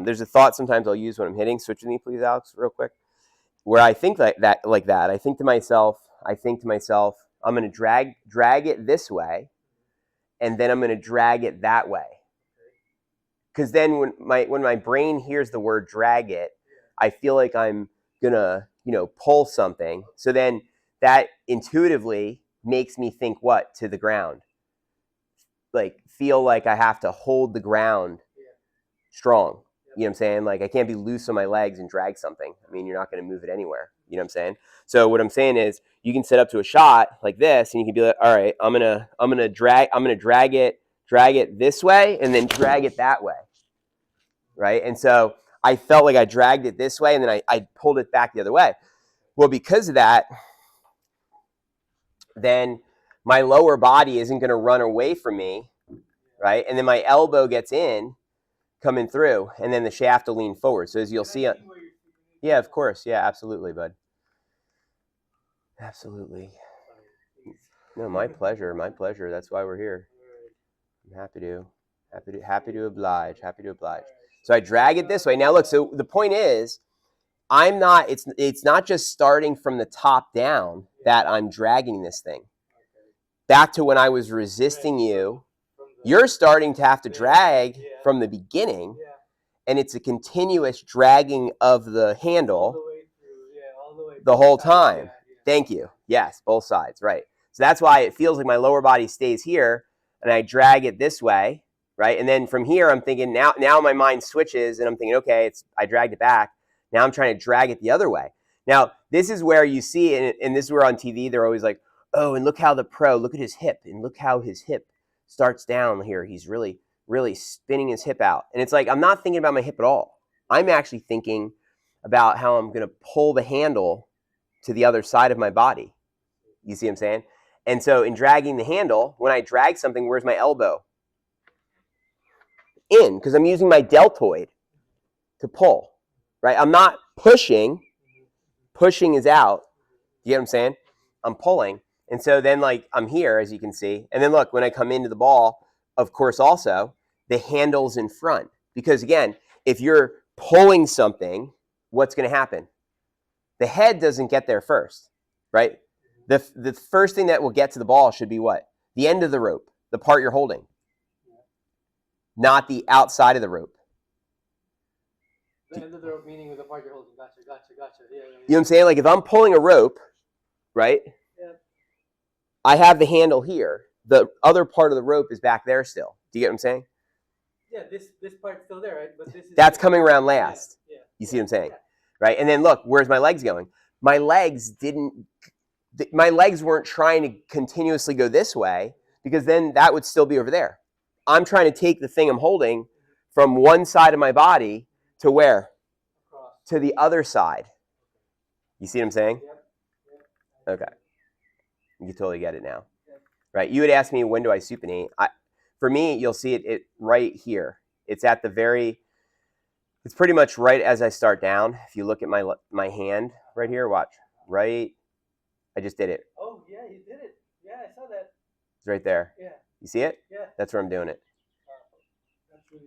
there's a thought sometimes I'll use when I'm hitting. Switch with me, please, Alex, real quick. Where I think like that. I think to myself, I'm going to drag it this way, and then I'm going to drag it that way. Because then when my brain hears the word drag it, I feel like I'm gonna pull something. So then that intuitively makes me think what to the ground, like feel like I have to hold the ground strong. You know what I'm saying? Like I can't be loose on my legs and drag something. I mean, you're not going to move it anywhere. You know what I'm saying? So what I'm saying is you can set up to a shot like this, and you can be like, all right, I'm gonna drag it this way, and then drag it that way, right? And so I felt like I dragged it this way, and then I pulled it back the other way. Well, because of that, then my lower body isn't going to run away from me, right? And then my elbow gets in, coming through, and then the shaft will lean forward. So as you'll see, yeah, of course, yeah, absolutely, bud, absolutely. No, my pleasure. That's why we're here. I'm happy to oblige. So I drag it this way. Now look, so the point is, it's not just starting from the top down that I'm dragging this thing. Back to when I was resisting you, you're starting to have to drag from the beginning, and it's a continuous dragging of the handle the whole time. Thank you. Yes, both sides, right. So that's why it feels like my lower body stays here, and I drag it this way, right? And then from here, I'm thinking, now my mind switches, and I'm thinking, okay, I dragged it back. Now I'm trying to drag it the other way. Now, this is where you see, and this is where on TV, they're always like, oh, and look at his hip, and look how his hip starts down here. He's really, really spinning his hip out. And it's like, I'm not thinking about my hip at all. I'm actually thinking about how I'm going to pull the handle to the other side of my body. You see what I'm saying? And so in dragging the handle, when I drag something, where's my elbow? In, because I'm using my deltoid to pull, right? I'm not pushing. Pushing is out. You get what I'm saying? I'm pulling. And so then like I'm here, as you can see. And then look, when I come into the ball, of course, also, the handle's in front. Because again, if you're pulling something, what's going to happen? The head doesn't get there first, right? The first thing that will get to the ball should be what? The end of the rope, the part you're holding, not the outside of the rope. The end of the rope meaning the part you're holding. Gotcha. Yeah. You know what I'm saying? Like if I'm pulling a rope, right? Yeah. I have the handle here. The other part of the rope is back there still. Do you get what I'm saying? Yeah, this part's still there, right? But that's coming around last. Yeah. You see what I'm saying? Yeah. Right? And then look, where's my legs going? My legs weren't trying to continuously go this way, because then that would still be over there. I'm trying to take the thing I'm holding from one side of my body to where? Across. To the other side. You see what I'm saying? Yep. Okay. You totally get it now. Yep. Right. You would ask me, when do I supinate? For me, you'll see it right here. It's at the very, it's pretty much right as I start down. If you look at my hand right here, watch. Right. I just did it. Oh, yeah, you did it. Yeah, I saw that. It's right there. Yeah. You see it? Yeah. That's where I'm doing it. That's really